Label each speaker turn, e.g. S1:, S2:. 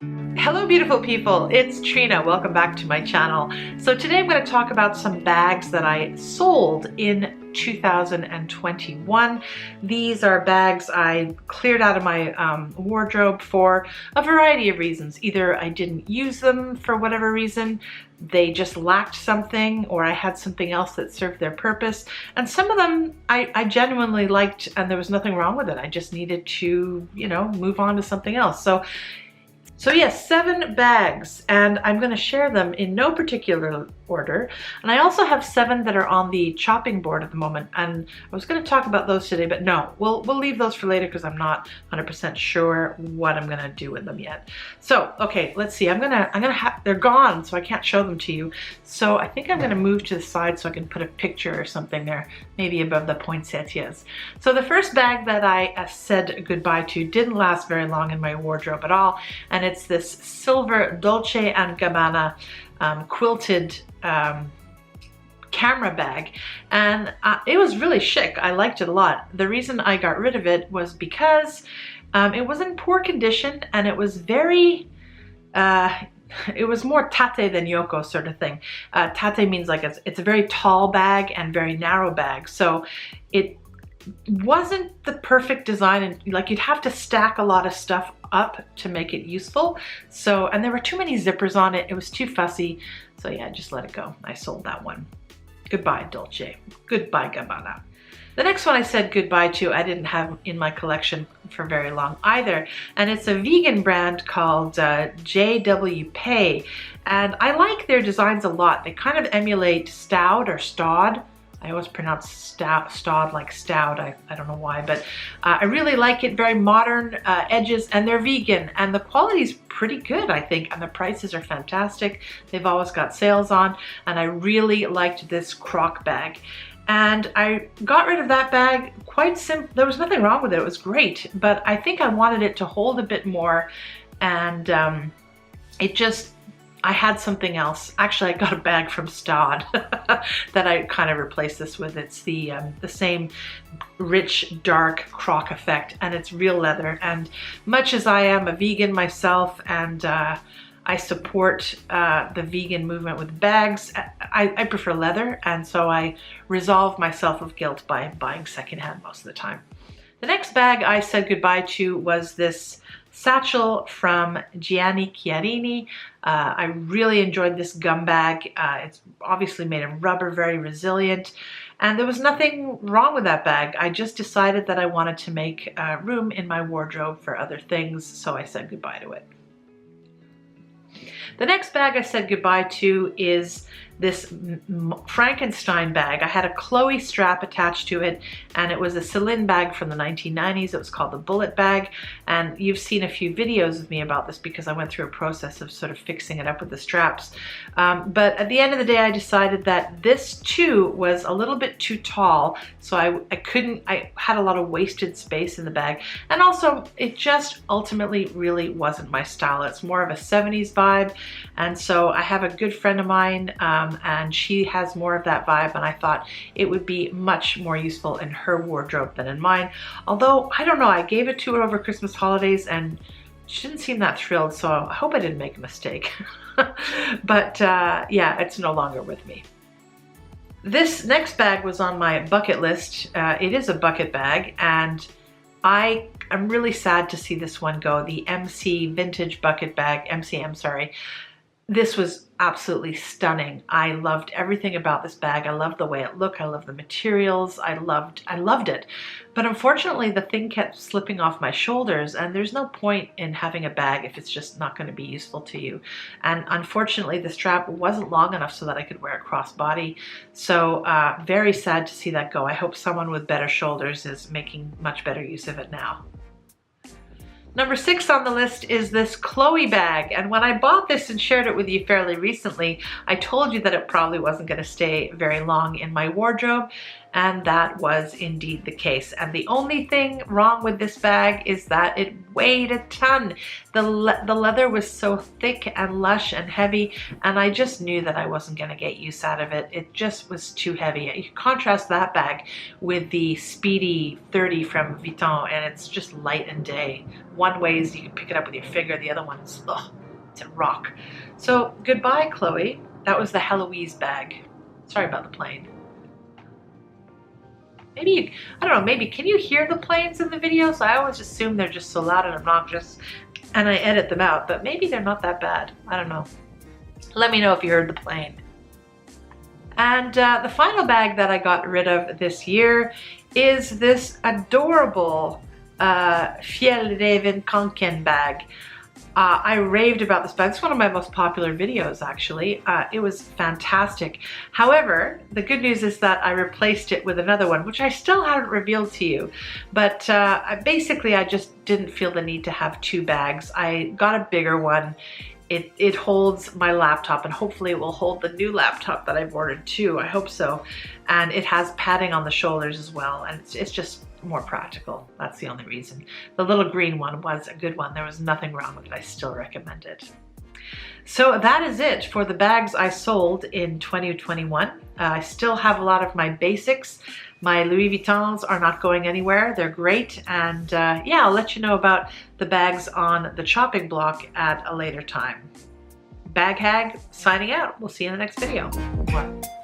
S1: Hello beautiful people, it's Trina. Welcome back to my channel. So today I'm going to talk about some bags that I sold in 2021. These are bags I cleared out of my wardrobe for a variety of reasons. Either I didn't use them for whatever reason, they just lacked something, or I had something else that served their purpose. And some of them I genuinely liked and there was nothing wrong with it. I just needed to, move on to something else. So yes, 7 bags, and I'm going to share them in no particular order. And I also have 7 that are on the chopping board at the moment, and I was going to talk about those today, but no, we'll leave those for later because I'm not 100% sure what I'm going to do with them yet. So, okay, let's see. They're gone, so I can't show them to you. So I think I'm going to move to the side so I can put a picture or something there, maybe above the poinsettias. So the first bag that I said goodbye to didn't last very long in my wardrobe at all, and it's this silver Dolce & Gabbana quilted camera bag, and it was really chic. I liked it a lot. The reason I got rid of it was because it was in poor condition, and it was very it was more tate than yoko sort of thing. Tate means like it's a very tall bag and very narrow bag, so it wasn't the perfect design, and like you'd have to stack a lot of stuff up to make it useful. So, and there were too many zippers on it. It was too fussy. So yeah, I just let it go. I sold that one. Goodbye, Dolce. Goodbye, Gabbana. The next one I said goodbye to, I didn't have in my collection for very long either. And it's a vegan brand called JW Pay. And I like their designs a lot. They kind of emulate Staud or Staud. I always pronounce Staud like Stout. I don't know why, but I really like it. Very modern edges, and they're vegan, and the quality is pretty good, I think, and the prices are fantastic. They've always got sales on, and I really liked this croc bag. And I got rid of that bag quite simple. There was nothing wrong with it. It was great, but I think I wanted it to hold a bit more, and I had something else. Actually, I got a bag from Staud that I kind of replaced this with. It's the same rich, dark croc effect, and it's real leather. And much as I am a vegan myself, and I support the vegan movement with bags, I prefer leather, and so I resolve myself of guilt by buying secondhand most of the time. The next bag I said goodbye to was this satchel from Gianni Chiarini. I really enjoyed this gum bag. It's obviously made of rubber, very resilient, and there was nothing wrong with that bag. I just decided that I wanted to make room in my wardrobe for other things, so I said goodbye to it. The next bag I said goodbye to is this Frankenstein bag. I had a Chloe strap attached to it, and it was a Celine bag from the 1990s. It was called the Bullet bag, and you've seen a few videos of me about this because I went through a process of sort of fixing it up with the straps. But at the end of the day, I decided that this too was a little bit too tall, so I had a lot of wasted space in the bag, and also it just ultimately really wasn't my style. It's more of a 70s vibe, and so I have a good friend of mine, and she has more of that vibe, and I thought it would be much more useful in her wardrobe than in mine. Although, I don't know, I gave it to her over Christmas holidays and she didn't seem that thrilled, so I hope I didn't make a mistake. But yeah, it's no longer with me. This next bag was on my bucket list. It is a bucket bag, and I'm really sad to see this one go. The MC Vintage Bucket Bag, MCM, sorry. This was absolutely stunning. I loved everything about this bag. I loved the way it looked. I loved the materials. I loved it. But unfortunately, the thing kept slipping off my shoulders, and there's no point in having a bag if it's just not going to be useful to you. And unfortunately, the strap wasn't long enough so that I could wear it crossbody. So very sad to see that go. I hope someone with better shoulders is making much better use of it now. Number 6 on the list is this Chloe bag, and when I bought this and shared it with you fairly recently, I told you that it probably wasn't going to stay very long in my wardrobe, and that was indeed the case. And the only thing wrong with this bag is that it weighed a ton. The leather was so thick and lush and heavy, and I just knew that I wasn't going to get use out of it. It just was too heavy. You contrast that bag with the Speedy 30 from Vuitton, and it's just light and day. One weighs, you can pick it up with your finger, the other one's, ugh, it's a rock. So goodbye, Chloe. That was the Heloise bag. Sorry about the plane. Maybe, I don't know, maybe, can you hear the planes in the videos? I always assume they're just so loud and obnoxious, and I edit them out, but maybe they're not that bad. I don't know. Let me know if you heard the plane. And the final bag that I got rid of this year is this adorable Fjällräven Kånken bag. I raved about this bag. It's one of my most popular videos, actually. It was fantastic. However, the good news is that I replaced it with another one, which I still haven't revealed to you. But basically, I just didn't feel the need to have two bags. I got a bigger one. It holds my laptop, and hopefully it will hold the new laptop that I've ordered too. I hope so. And it has padding on the shoulders as well, and it's just more practical. That's the only reason. The little green one was a good one. There was nothing wrong with it. I still recommend it. So that is it for the bags I sold in 2021. I still have a lot of my basics. My Louis Vuittons are not going anywhere. They're great. And yeah, I'll let you know about the bags on the chopping block at a later time. Bag Hag signing out. We'll see you in the next video. Bye.